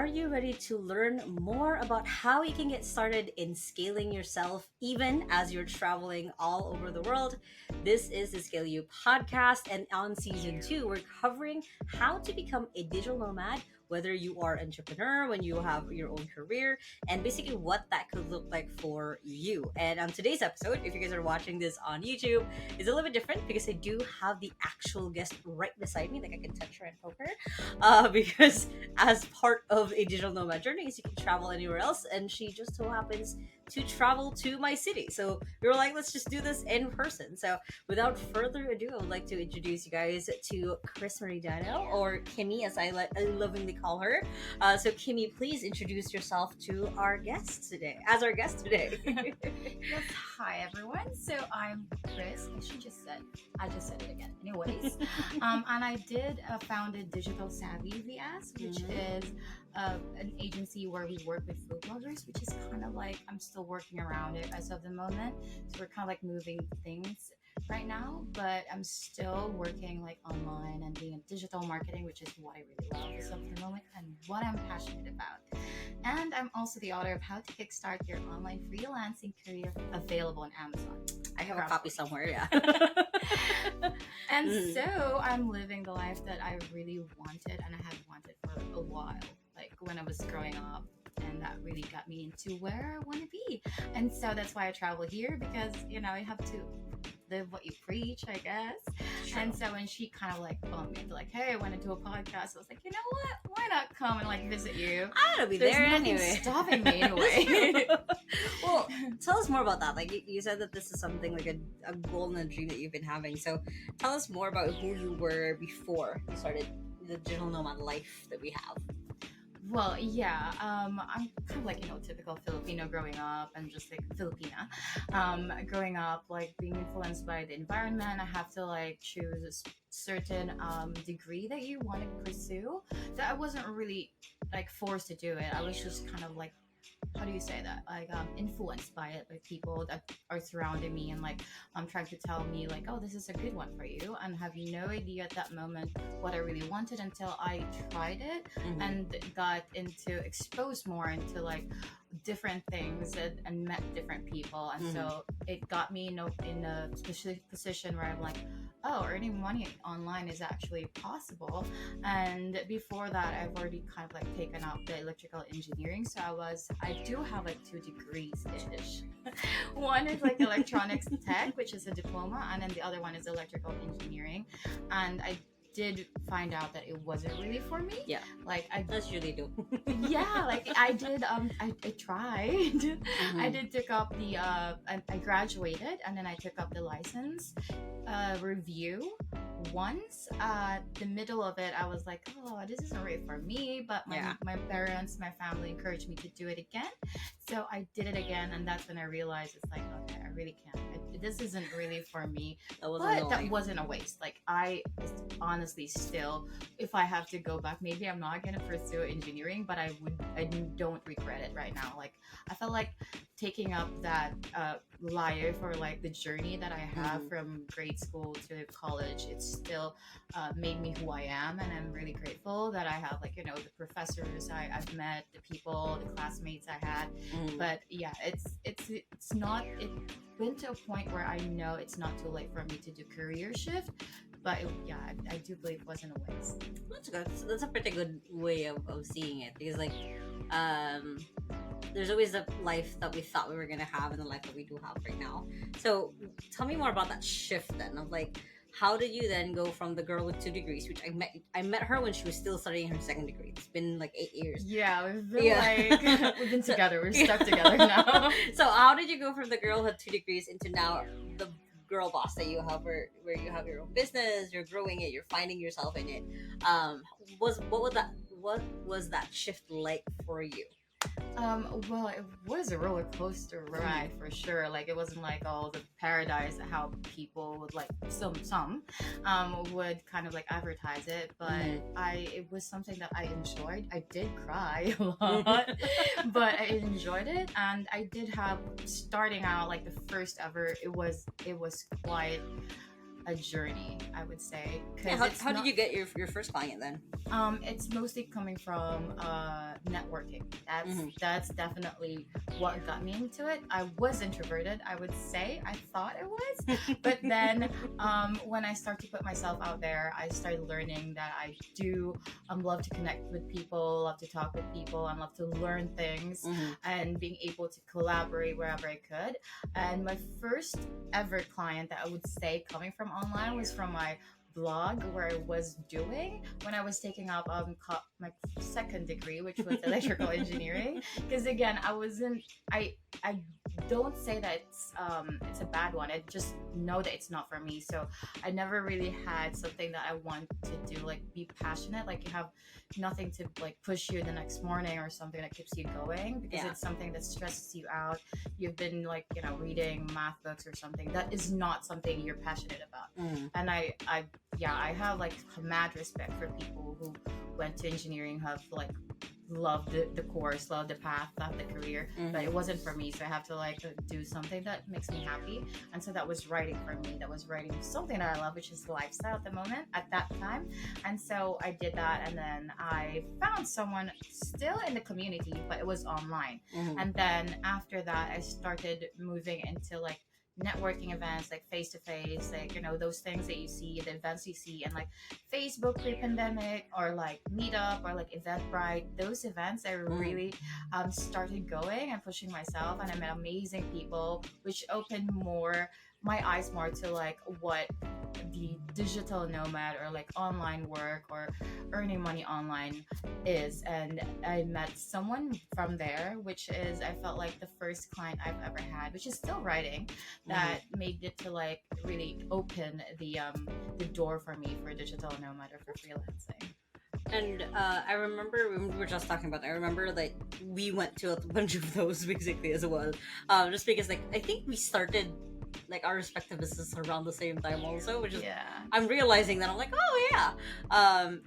Are you ready to learn more about how you can get started in scaling yourself even as you're traveling all over the world? This is the 𝐲𝐬𝐿 podcast, and on season 2, we're covering how to become a digital nomad, whether you are an entrepreneur, when you have your own career, and basically what that could look like for you. And on today's episode, if you guys are watching this on YouTube, it's a little bit different because I do have the actual guest right beside me, like I can touch her and poke her, because as part of a digital nomad journey is you can travel anywhere else, and she just so happens to travel to my city. So we were like, let's just do this in person. So without further ado, I would like to introduce you guys to Kris Marie Dano, or Kimmy as I lovingly call her. So Kimmy, please introduce yourself to our guest today. Yes, hi everyone. So I'm Kris. I just said it again. Anyways, and I did founded 𝐷SVS, which is an agency where we work with food bloggers, which is kind of like, I'm still working around it as of the moment. So we're kind of like moving things right now, but I'm still working like online and being a digital marketing, which is what I really love as of the moment and what I'm passionate about. And I'm also the author of How to Kickstart Your Online Freelancing Career, available on Amazon. I have a copy somewhere, yeah. And so I'm living the life that I really wanted, and I have wanted for a while, like when I was growing up. And that really got me into where I want to be. And so that's why I travel here, because, you know, you have to live what you preach, I guess. True. And so when she kind of like bumped me into like, hey, I want to do a podcast, I was like, you know what? Why not come and like visit you? I don't be there anyway. Stopping me anyway. Well, tell us more about that. Like you said that this is something like a goal and a dream that you've been having. So tell us more about who you were before you started the digital nomad life that we have. Well, yeah, I'm kind of like, you know, typical Filipino growing up, and just like Filipina, growing up, like being influenced by the environment. I have to like choose a certain degree that you want to pursue. So I wasn't really like forced to do it. I was just kind of like, how do you say that? Like influenced by it, by people that are surrounding me and like trying to tell me like, oh, this is a good one for you, and have no idea at that moment what I really wanted until I tried it and got exposed more into like different things and met different people, and so it got me in a specific position where I'm like, oh, earning money online is actually possible. And before that, I've already kind of like taken up the electrical engineering. So I do have like 2 degrees ish. One is like electronics tech, which is a diploma, and then the other one is electrical engineering. And I did find out that it wasn't really for me. Yeah, like that's usually do. Yeah, like I did. I tried. I did took up the. I graduated, and then I took up the license review. Once the middle of it, I was like, oh, this isn't really for me. But my parents, my family encouraged me to do it again. So I did it again, and that's when I realized it's like, okay, I really can't. This isn't really for me. That wasn't a waste. Like I honestly still, if I have to go back, maybe I'm not gonna pursue engineering, but I don't regret it right now. Like I felt like taking up that life, or like the journey that I have from grade school to college, it's still made me who I am, and I'm really grateful that I have like, you know, the professors I've met, the people, the classmates I had. But yeah, it's not, it went to a point where I know it's not too late for me to do career shift. But I do believe it wasn't a waste. That's good. So that's a pretty good way of seeing it, because like there's always the life that we thought we were gonna have and the life that we do have right now. So tell me more about that shift then, of like, how did you then go from the girl with 2 degrees, which I met her when she was still studying her 2nd degree. It's been like 8 years. Yeah, we've been like we've been together. We're stuck together now. So how did you go from the girl who had 2 degrees into now the girl boss that you have, where you have your own business, you're growing it, you're finding yourself in it? What was that shift like for you? Well, it was a roller coaster ride for sure. Like it wasn't like all the paradise how people would like some would kind of like advertise it, but it was something that I enjoyed. I did cry a lot, but I enjoyed it, and I did have, starting out like the first ever, it was quite a journey, I would say. Yeah, how did you get your first client then? It's mostly coming from networking. That's Mhm. that's definitely what got me into it. I was introverted, I would say. I thought it was, but then when I start to put myself out there, I started learning that I do love to connect with people, love to talk with people, and love to learn things, Mhm. and being able to collaborate wherever I could. And my first ever client that I would say coming from online was from my blog where I was doing when I was taking up my second degree, which was electrical engineering. Because again, I don't say that it's a bad one. I just know that it's not for me. So I never really had something that I want to do, like be passionate. Like you have nothing to like push you the next morning or something that keeps you going because Yeah. it's something that stresses you out. You've been like, reading math books or something. That is not something you're passionate about. Mhm. And I have like mad respect for people who went to engineering, have like loved the course, loved the path, loved the career, but Mhm. it wasn't for me. So I have to like do something that makes me happy. And so that was writing for me. That was writing something that I love, which is lifestyle at the moment, at that time. And so I did that. And then I found someone still in the community, but it was online. Mhm. And then after that, I started moving into like networking events, like face to face, like those things that you see, the events you see, and like Facebook pre-pandemic, or like Meetup, or like Eventbrite. Those events I really started going and pushing myself, and I met amazing people, which opened my eyes more to like what the digital nomad or like online work or earning money online is. And I met someone from there, which is, I felt like the first client I've ever had, which is still writing, that made it to like really open the door for me for digital nomad or for freelancing. And I remember when we were just talking about it, I remember like we went to a bunch of those basically as well. Just because like I think we started like our respective business around the same time also, which is Yeah. I'm realizing that I'm like, oh yeah.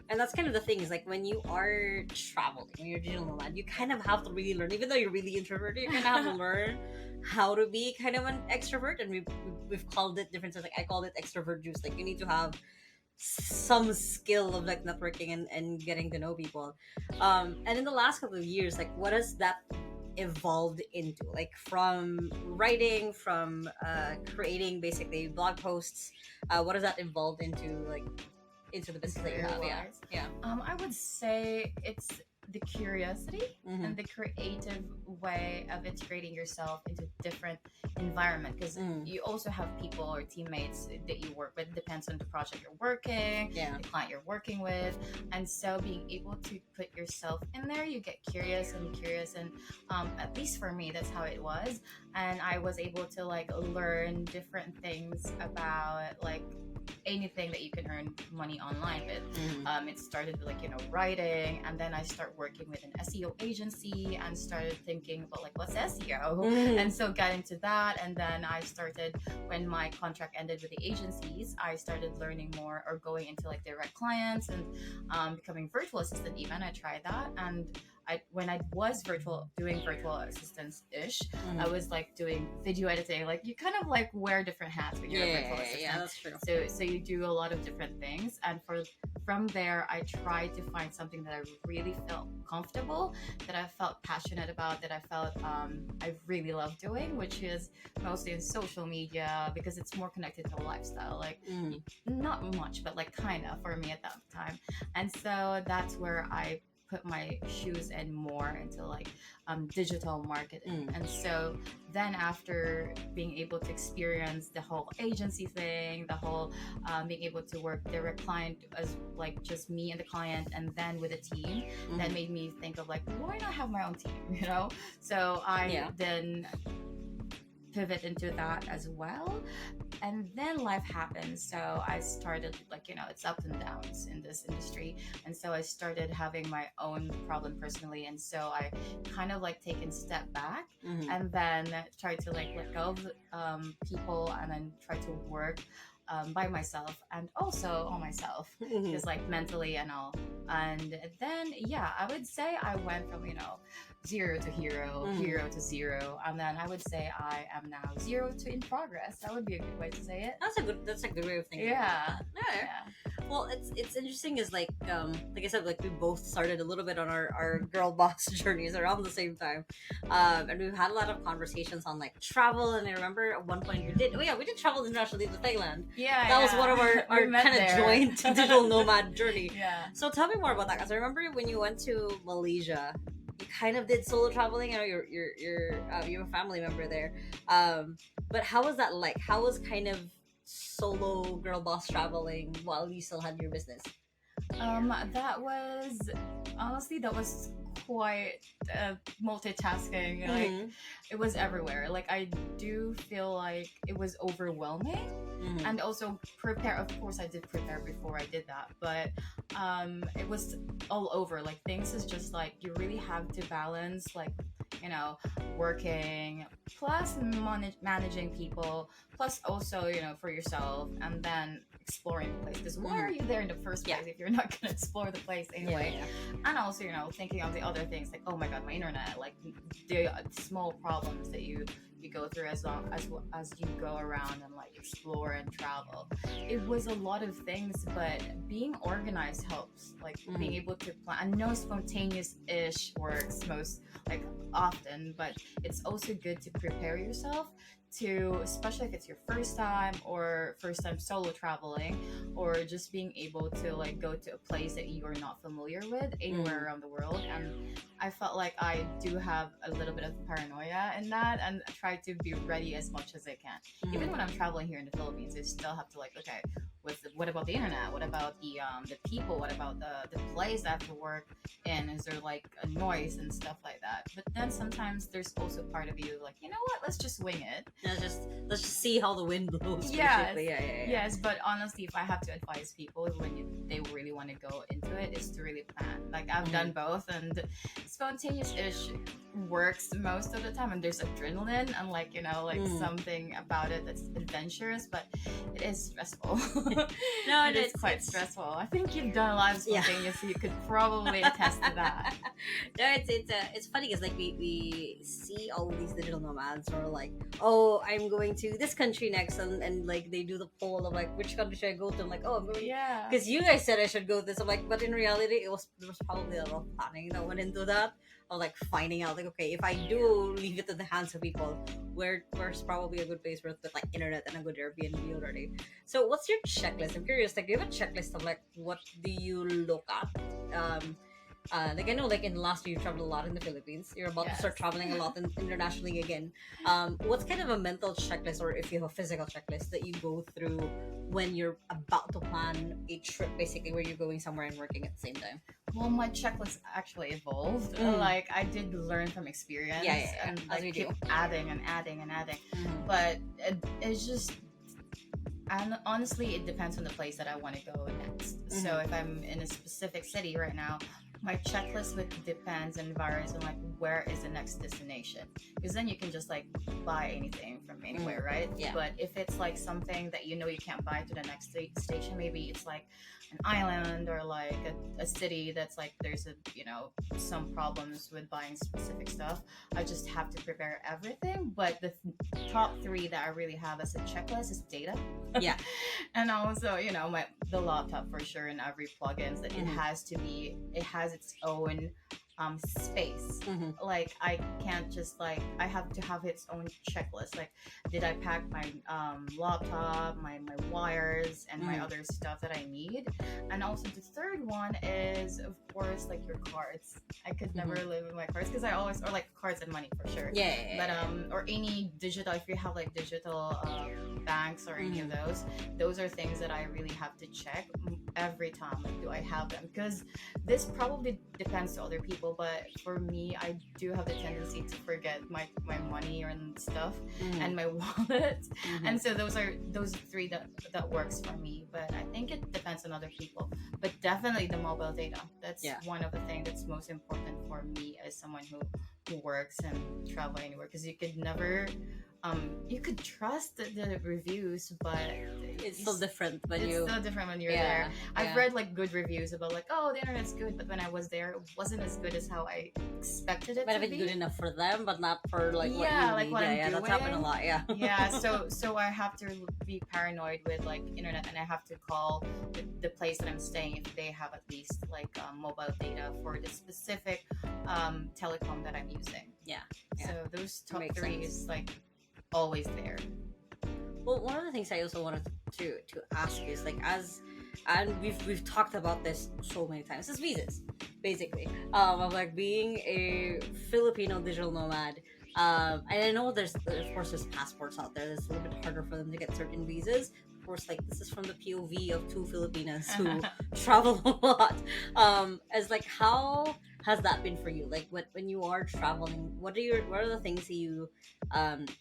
And that's kind of the thing is like when you are traveling, when you're a digital nomad, you kind of have to really learn, even though you're really introverted, you kind of have to learn how to be kind of an extrovert. And we've called it different things. Like I called it extrovert juice. Like you need to have some skill of like networking and getting to know people. And in the last couple of years, like what has that evolved into, like from writing, from creating basically blog posts, what has that evolved into, like into the business that you have? Career-wise? Yeah. I would say it's the curiosity Mhm. and the creative way of integrating yourself into different environment, because you also have people or teammates that you work with. Depends on the project you're working, Yeah. the client you're working with. And so being able to put yourself in there, you get curious and at least for me, that's how it was. And I was able to like learn different things about like anything that you can earn money online with. It started with like writing, and then I start working with an SEO agency and started thinking about like what's SEO. And so got into that. And then I started, when my contract ended with the agencies, I started learning more or going into like direct clients and becoming virtual assistant. Even I tried that. And when I was doing virtual assistance ish, I was like doing video editing. Like you kind of like wear different hats when you're a virtual assistant. Yeah, that's true. So you do a lot of different things, and from there I tried to find something that I really felt comfortable, that I felt passionate about, that I felt I really love doing, which is mostly in social media, because it's more connected to a lifestyle. Like not much, but like kind of for me at that time. And so that's where I put my shoes in more into like digital marketing. And so then after being able to experience the whole agency thing, the whole being able to work direct client as like just me and the client, and then with a team, that made me think of like, why not have my own team, So I then pivot into that as well. And then life happened, so I started like it's ups and downs in this industry. And so I started having my own problem personally, and so I kind of like taken a step back and then tried to like let go of people, and then try to work by myself and also on myself, just like mentally and all. And then I would say I went from zero to hero, hero to zero, and then I would say I am now zero to in progress. That would be a good way to say it. That's a good way of thinking. Yeah. About that. Yeah. Well, it's interesting is like I said, like we both started a little bit on our girl boss journeys around the same time, and we've had a lot of conversations on like travel. And I remember at one point we did travel internationally to Thailand. Yeah, That was one of We our met kind of there. joint digital nomad journey. Yeah. So tell me more about that, because I remember when you went to Malaysia, you kind of did solo traveling. I know you have a family member there, but how was that like? How was kind of solo girl boss traveling while you still had your business? That was honestly that was quite multitasking. Like Mhm. it was everywhere. Like I do feel like it was overwhelming, Mhm. and also prepare. Of course, I did prepare before I did that, but it was all over. Like things is just like you really have to balance, like you know, working plus managing people, plus also for yourself, and then exploring the place. Because why are you there in the first place if you're not gonna explore the place anyway? Yeah. And also thinking of the other things, like, oh my god, my internet, like the small problems that you go through as long as you go around and like explore and travel. It was a lot of things, but being organized helps, like being able to plan. I know spontaneous ish works most like often, but it's also good to prepare yourself to, especially if it's your first time or first time solo traveling, or just being able to like go to a place that you are not familiar with anywhere around the world. And I felt like I do have a little bit of paranoia in that, and I try to be ready as much as I can. Even when I'm traveling here in the Philippines, I still have to like, okay, what about the internet? What about the people? What about the place I have to work in? Is there like a noise and stuff like that? But then sometimes there's also part of you like, you know what? Let's just wing it. Let's just see how the wind blows. Yes, Yeah. yes. But honestly, if I have to advise people when they really want to go into it, is to really plan. Like I've done both, and spontaneous-ish works most of the time. And there's adrenaline and like something about it that's adventurous, but it is stressful. No, it's quite stressful. I think you've done a lot of spontaneous, so you could probably attest to that. No, it's funny because like we see all of these digital nomads who are like, oh, I'm going to this country next, and like they do the poll of like which country should I go to. I'm like, oh, I'm going because you guys said I should go this. I'm like, but in reality, there was probably a lot of planning that went into that. Of like finding out like, okay, if I do leave it in the hands of people, where's probably a good place with like internet and a good Airbnb already. So what's your checklist? I'm curious, like do you have a checklist of like what do you look at? Like I know like in the last year you traveled a lot in the Philippines. You're about to start traveling a lot internationally again. What's kind of a mental checklist, or if you have a physical checklist that you go through when you're about to plan a trip, basically where you're going somewhere and working at the same time? Well, my checklist actually evolved. Like I did learn from experience, and like keep adding and adding and adding. But it's just, and honestly, it depends on the place that I want to go next. So if I'm in a specific city right now, my checklist depends and varies on like where is the next destination, because then you can just like buy anything from anywhere, right? But if it's like something that you can't buy to the next station, maybe it's like an island or like a city that's like there's some problems with buying specific stuff, I just have to prepare everything. But the top three that I really have as a checklist is data, and also the laptop for sure, and every plugins that it has its own space. Like I can't just like, I have to have its own checklist. Like, did I pack my laptop, my wires, and my other stuff that I need? And also the third one is of course like your cards. I could never live with my cards, because I always, or like cards and money for sure. But or any digital, if you have like digital banks or any of those are things that I really have to check every time. Like, do I have them? Because this probably depends to other people, but for me, I do have the tendency to forget my money and stuff, and my wallet. And so those three that works for me. But I think it depends on other people. But definitely the mobile data. That's one of the things that's most important for me as someone who works and travel anywhere, because you could never you could trust the reviews, but It's still different when it's you. still different when you're Yeah, there. I've yeah. read like good reviews about like, oh, the internet's good, but when I was there, it wasn't as good as how I expected it Might to have been be. good enough for them, but not for like what Yeah, you like need. what Yeah, I'm yeah, that's happened a doing. lot. Yeah. Yeah, so I have to be paranoid with like internet, and I have to call the place that I'm staying if they have at least like mobile data for the specific telecom that I'm using. Yeah. So those top Makes three sense. is like always there. Well, one of the things I also wanted to ask you is like and we've talked about this so many times. It's visas, basically. Of like being a Filipino digital nomad. And I know there's of course there's passports out there. It's a little bit harder for them to get certain visas. Of course, like this is from the POV of two Filipinas who travel a lot. As like how has that been for you? Like when you are traveling, what are the things that you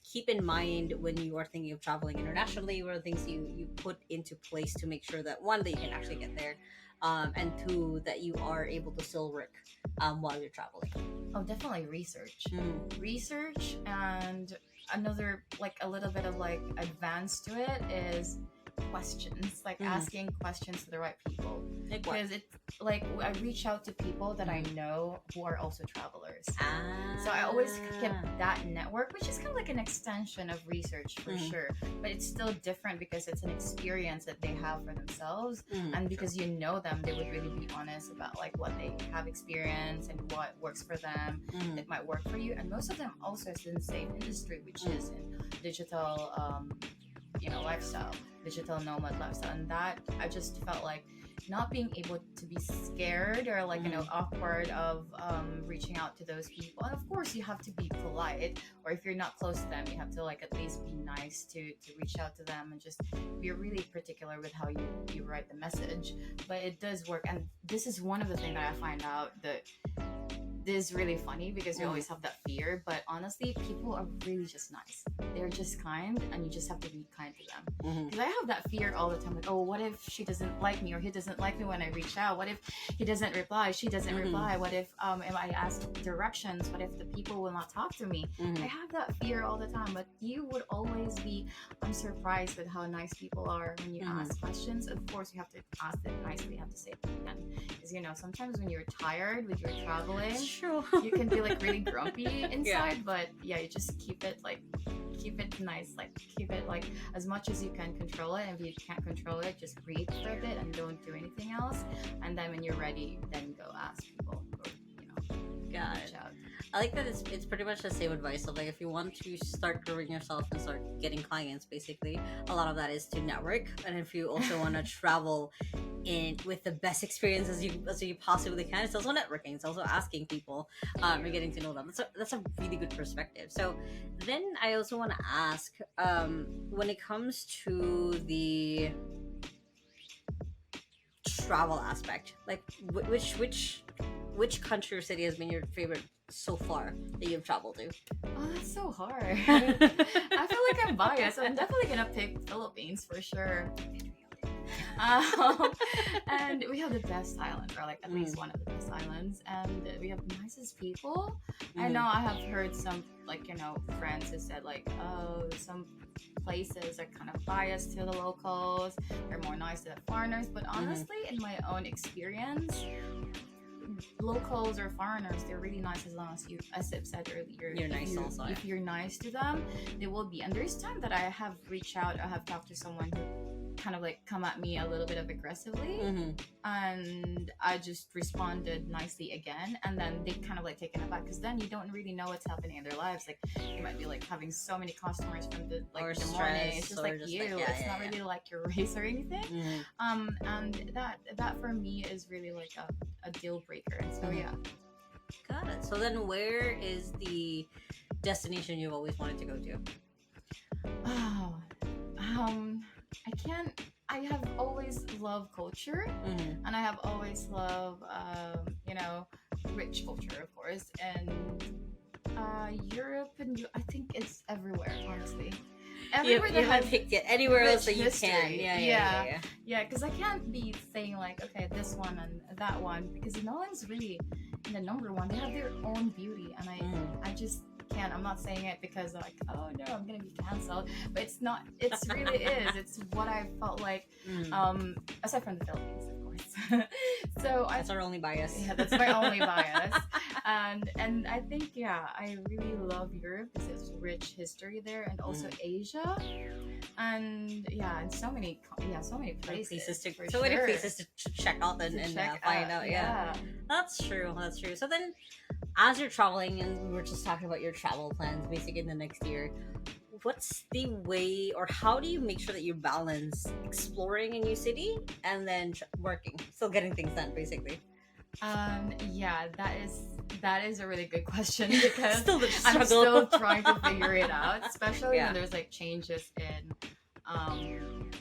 keep in mind when you are thinking of traveling internationally? What are the things you put into place to make sure that one, that you can actually get there, and two, that you are able to still work while you're traveling? Oh, definitely research. Mm. Research, and another like a little bit of like advance to it is questions, like asking questions to the right people. Like what? Because it's like I reach out to people that I know who are also travelers. So I always kept that network, which is kind of like an extension of research for sure. But it's still different because it's an experience that they have for themselves. And because you know them, they would really be honest about like what they have experienced and what works for them. It might work for you. And most of them also is in the same industry, which is in digital, lifestyle, digital nomad lifestyle. And that I just felt like not being able to be scared or like awkward of reaching out to those people. And of course you have to be polite, or if you're not close to them, you have to like at least be nice to reach out to them and just be really particular with how you write the message. But it does work, and this is one of the things that I find out that this is really funny because you always have that fear, but honestly people are really just nice. They're just kind, and you just have to be kind to them. Because I have that fear all the time, like, oh, what if she doesn't like me, or he doesn't like me when I reach out? What if he doesn't reply, she doesn't reply? What if if I ask directions, what if the people will not talk to me? I have that fear all the time, but you would always be surprised with how nice people are when you ask questions. Of course you have to ask it nicely, you have to say it again, because sometimes when you're tired with your traveling, True. you can be like really grumpy inside. But yeah, you just keep it nice, like keep it like as much as you can control it. And if you can't control it, just breathe for a bit and don't do anything else, and then when you're ready, then go ask people, or Got reach it. out. I like that it's pretty much the same advice of like, if you want to start growing yourself and start getting clients, basically a lot of that is to network. And if you also want to travel in with the best experience as you possibly can, it's also networking, it's also asking people and getting to know them. That's a really good perspective. So then I also want to ask, when it comes to the travel aspect, like which country or city has been your favorite so far that you've traveled to? Oh, that's so hard. I feel like I'm biased. I'm definitely gonna pick Philippines for sure. And we have the best island, or like at least one of the best islands, and we have the nicest people. I know I have heard some friends who said like, oh, some places are kind of biased to the locals, they're more nice to the foreigners, but honestly in my own experience, locals or foreigners, they're really nice, as long as you, as I've said earlier, You're nice also. If you're nice to them, they will be. And there's time that I have reached out, I have talked to someone who kind of like come at me a little bit of aggressively, and I just responded nicely again, and then they kind of like taken aback, because then you don't really know what's happening in their lives. Like you might be like having so many customers from the morning, it's just like it's not really like your race or anything. And that for me is really like a deal breaker. And so yeah. Got it. So then where is the destination you've always wanted to go to? I have always loved culture, and I have always loved rich culture, of course, and Europe, and I think it's everywhere, honestly. Everywhere you haven't picked it anywhere else that you history. can. Yeah, because I can't be saying like, okay, this one and that one, because no one's really in the number one. They have their own beauty, and I just can't. I'm not saying it because like, oh no, I'm gonna be canceled. But it's not. It's really is. It's what I felt like. Aside from the Philippines, of course. So that's our only bias. Yeah, that's my only bias. And I think I really love Europe because it's rich history there, and also Asia, and and so many places to for so sure. many places to check out and find out. Yeah, that's true. So then, as you're traveling, and we were just talking about your travel plans, basically in the next year, what's the way, or how do you make sure that you balance exploring a new city and then working, still getting things done, basically? That is a really good question because still the I'm struggle. still trying to figure it out, especially when there's like changes in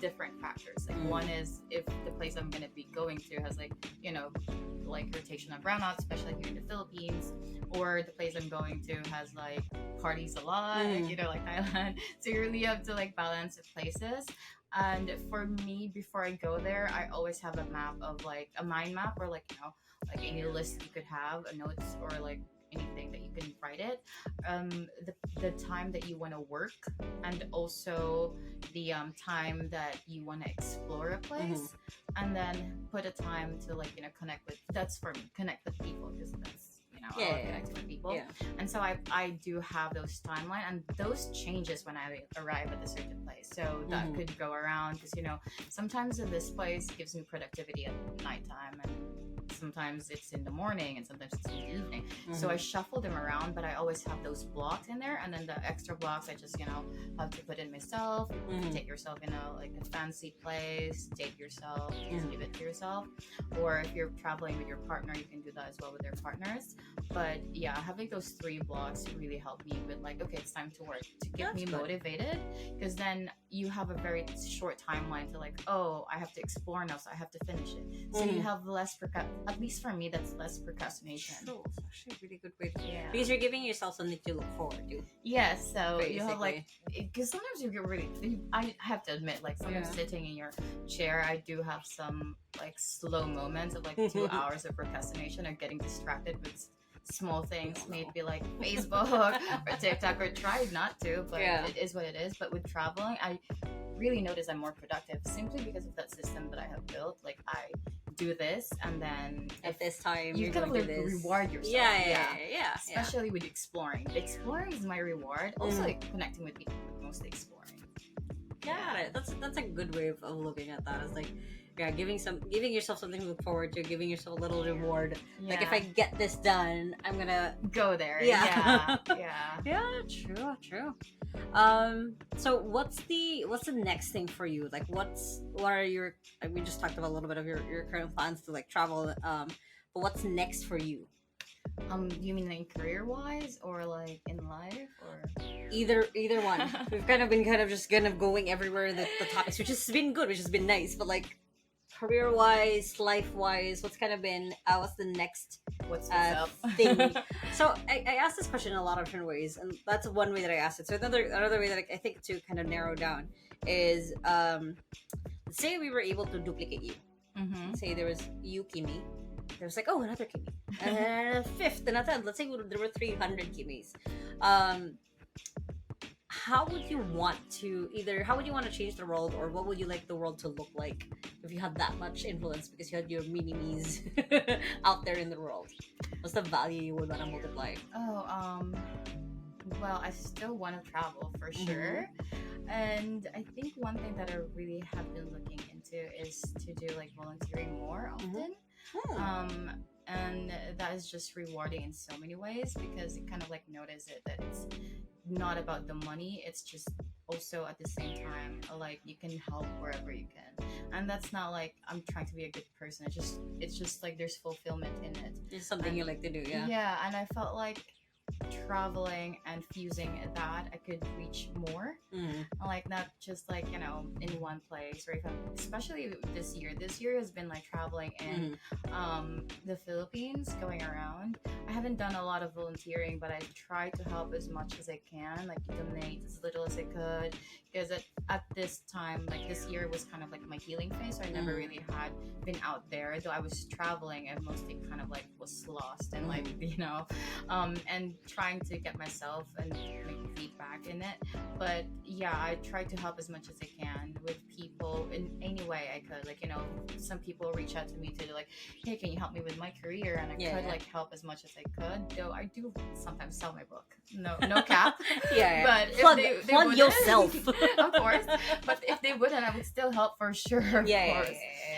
different factors. Like one is if the place I'm gonna be going to has like, you know, like rotation of brownouts, especially here in the Philippines, or the place I'm going to has like parties a lot, you know, like Thailand. So you really have to like balance the places. And for me, before I go there, I always have a map of like a mind map, or like, you know, like any list you could have, a notes, or like anything that you can write it, the time that you want to work, and also the time that you want to explore a place, and then put a time to like, you know, connect with, that's for me, connect with people, because that's, you know, I love connecting with people. And so I do have those timeline, and those changes when I arrive at a certain place, so that could go around, because, you know, sometimes in this place gives me productivity at nighttime, and sometimes it's in the morning, and sometimes it's in the evening. So I shuffle them around, but I always have those blocks in there, and then the extra blocks I just, you know, have to put in myself. Take yourself in a like a fancy place, date yourself, just give it to yourself. Or if you're traveling with your partner, you can do that as well with their partners. But yeah, having those 3 blocks really helped me with like, okay, it's time to work, to get me motivated, because then you have a very short timeline to like, oh, I have to explore now, so I have to finish it. So you have less at least for me, that's less procrastination. True. It's actually a really good way to because you're giving yourself something to look forward to. Yes, so basically. You have like, because sometimes you get really, I have to admit, like sometimes sitting in your chair, I do have some like slow moments of like 2 hours of procrastination or getting distracted with small things, maybe like Facebook or TikTok, or try not to, but it is what it is. But with traveling, I really notice I'm more productive simply because of that system that I have built. Like I do this, and then at this time you kind of like reward yourself. Yeah. Especially with exploring. The exploring is my reward. Also like connecting with people, but mostly exploring. Yeah, that's a good way of looking at that. It's like, giving yourself something to look forward to, giving yourself a little reward. Like if I get this done, I'm gonna go there. Yeah, true. So what's the next thing for you? Like what are your, like, we just talked about a little bit of your current plans to like travel, but what's next for you? You mean like career wise, or like in life, or either one? We've kind of been just going everywhere, the topics, which has been good, which has been nice, but like career wise, life wise, what's kind of been what's the next thing? So I asked this question in a lot of different ways, and that's one way that I asked it. So another way that I think to kind of narrow down is, let's say we were able to duplicate you. Say there was you, Kimi. There was like, oh, another Kimi, and a fifth, and a tenth. Let's say there were 300 Kimis. How would you want to change the world, or what would you like the world to look like if you had that much influence, because you had your mini-me's out there in the world? What's the value you would want to multiply? Well, I still want to travel for sure. And I think one thing that I really have been looking into is to do like volunteering more often. And that is just rewarding in so many ways, because you kind of like notice it that it's not about the money, it's just also at the same time like you can help wherever you can, and that's not like I'm trying to be a good person, it's just like there's fulfillment in it. It's something you like to do. And I felt like traveling and fusing that I could reach more, like not just like, you know, in one place, or even especially this year has been like traveling in the Philippines, going around. I haven't done a lot of volunteering, but I try to help as much as I can, like donate as little as I could, because at this time, like this year was kind of like my healing phase, so I never really had been out there, though I was traveling. I mostly kind of like was lost and like, you know, and trying trying to get myself and make feedback in it. But yeah, I try to help as much as I can with people in any way I could. Like, some people reach out to me to like, hey, can you help me with my career? And I could like help as much as I could. Though I do sometimes sell my book. No cap. But if they wouldn't, yourself. of course. But if they wouldn't, I would still help for sure. Of course.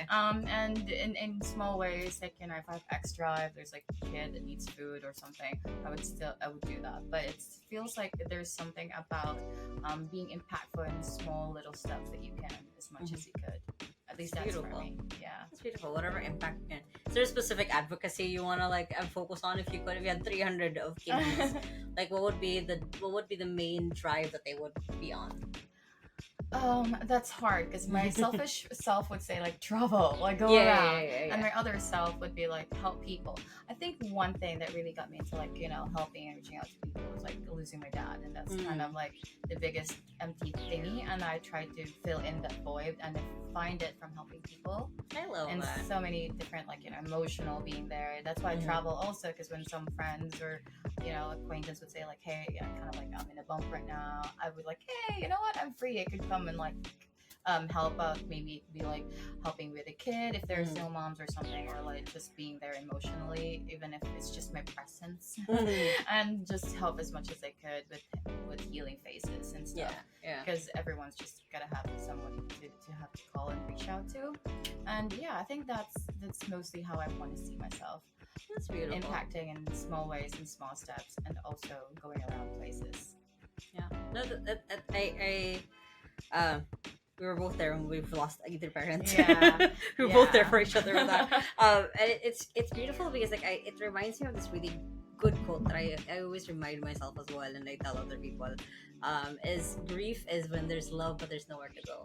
And in small ways, like if I have extra, if there's like a kid that needs food or something, I would do that. But it feels like there's something about being impactful in small little steps that you can as much as you could. At least that's for me. Yeah, that's beautiful. Whatever impact you can. Is there a specific advocacy you want to like focus on? If you could, if you had 300 of kids, like what would be the main drive that they would be on? That's hard because my selfish self would say like travel, like go around, and my other self would be like help people. I think one thing that really got me into like helping and reaching out to people was like losing my dad, and that's kind of like the biggest empty thingy, and I tried to fill in that void and find it from helping people. I love and that. So many different like emotional being there. That's why I travel also, because when some friends or acquaintance would say like, hey, kind of like I'm in a bump right now, I would like, hey, you know what, I'm free, I could come and like help out, maybe be like helping with a kid if they're single moms or something, or like just being there emotionally, even if it's just my presence, and just help as much as I could with healing phases and stuff. Because everyone's just gotta have someone to have to call and reach out to, and I think that's mostly how I want to see myself. That's beautiful. Impacting in small ways and small steps, and also going around places. No, we were both there when we've lost either parent. We were both there for each other with that. And it's beautiful because like it reminds me of this really good quote that I always remind myself as well, and I tell other people, is grief is when there's love but there's nowhere to go.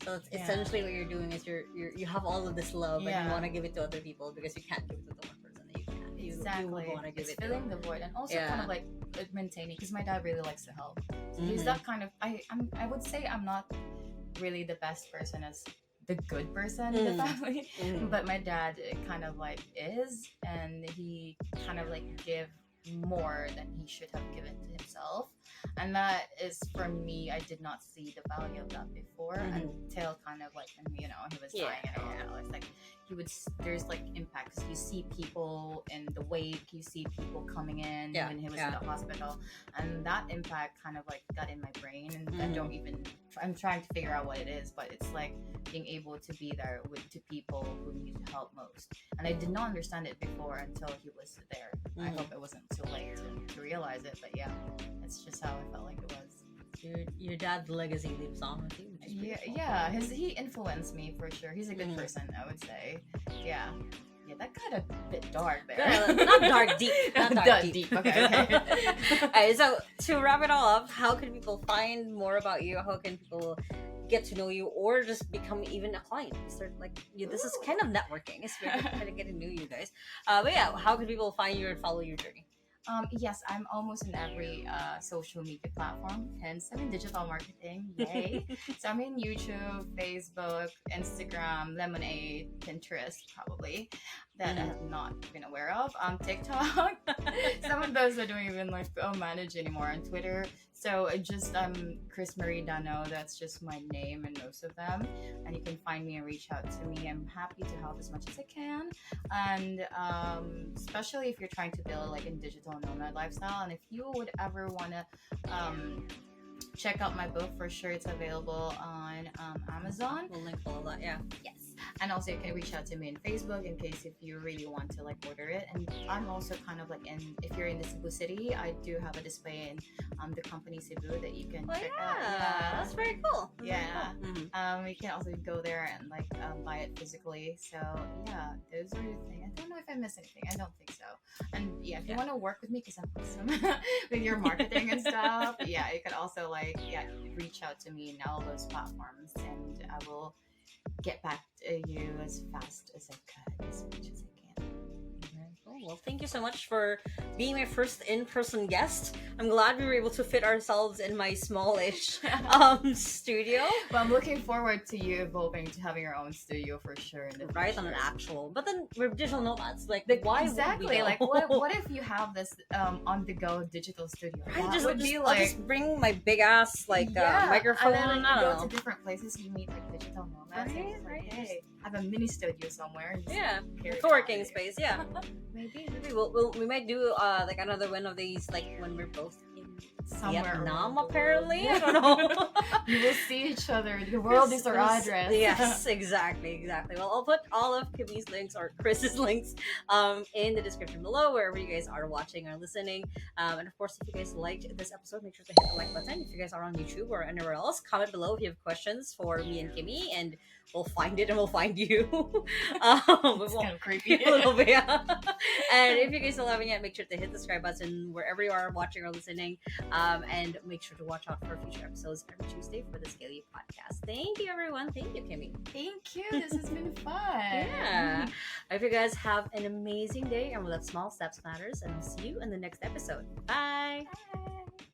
So it's essentially what you're doing is you have all of this love and you want to give it to other people because you can't give it to the one person that you can't. Exactly. You want to give it's it filling to the void, and also kind of like maintaining, because my dad really likes to help. So he's that kind of I would say I'm not really the best person as the good person in the family, but my dad kind of like is, and he kind of like give more than he should have given to himself, and that is, for me, I did not see the value of that before until kind of like when he was dying and all that. It's like there's like impact, because you see people in the wake, you see people coming in when he was in the hospital, and that impact kind of like got in my brain, and I'm trying to figure out what it is, but it's like being able to be there to people who need help most, and I did not understand it before until he was there. I hope it wasn't too late to realize it, but it's just how I felt like it was. Your dad's legacy lives on with you. He influenced me for sure. He's a good person, I would say. Yeah, that got a bit dark there. Not dark, deep. Not dark, deep. Okay. Alright, so to wrap it all up, how can people find more about you? How can people get to know you, or just become even a client? Start this is kind of networking. It's kind of getting to know you guys. But how can people find you and follow your journey? Yes, I'm almost in every social media platform, hence I'm in digital marketing. Yay. So I'm in YouTube, Facebook, Instagram, Lemonade, Pinterest, probably, that I have not been aware of. TikTok, some of those I don't even manage anymore. On Twitter, so I'm Kris Marie Dano. That's just my name in most of them, and you can find me and reach out to me. I'm happy to help as much as I can, and especially if you're trying to build like a digital nomad lifestyle, and if you would ever want to check out my book, for sure it's available on Amazon. We'll link all of that. Yes. And also you can reach out to me on Facebook in case if you really want to order it. And I'm also kind of if you're in the Cebu city, I do have a display in the company Cebu that you can check out. That's very cool. You can also go there and buy it physically. So those are the things. I don't know if I missed anything. I don't think so. And if you want to work with me, because I'm awesome with your marketing and stuff, you can also reach out to me in all those platforms, and I will get back to you as fast as I could, as much as I can. Oh, well, thank you so much for being my first in-person guest. I'm glad we were able to fit ourselves in my smallish studio. But I'm looking forward to you evolving to having your own studio for sure in the Right, on an future. actual. But then we're digital nomads. Like, why would we Exactly. go? Like, what if you have this on-the-go digital studio? Right, That just, would just, be I'll like, just bring my big ass microphone. and then I you don't go know. to different places, you meet like digital nomads. Right, and it's like, right. hey, I have a mini studio somewhere. And just, Yeah, carry it co-working on. space. Yeah, maybe we might do like another one of these like when we're both in Somewhere Vietnam. around the Apparently, world. I don't know. You will see each other. The world is our address. Yes, exactly. Well, I'll put all of 𝐿's links or Kris's links in the description below, wherever you guys are watching or listening. And of course, if you guys liked this episode, make sure to hit the like button. If you guys are on YouTube or anywhere else, comment below if you have questions for me and 𝐿, and we'll find it and we'll find you. It's kind of creepy. A little bit, yeah. And if you guys still haven't yet, make sure to hit the subscribe button wherever you are watching or listening. And make sure to watch out for future episodes every Tuesday for the 𝐿 podcast. Thank you, everyone. Thank you, 𝐿. Thank you. This has been fun. Yeah. I hope you guys have an amazing day, and with that small steps matters. And I'll see you in the next episode. Bye. Bye.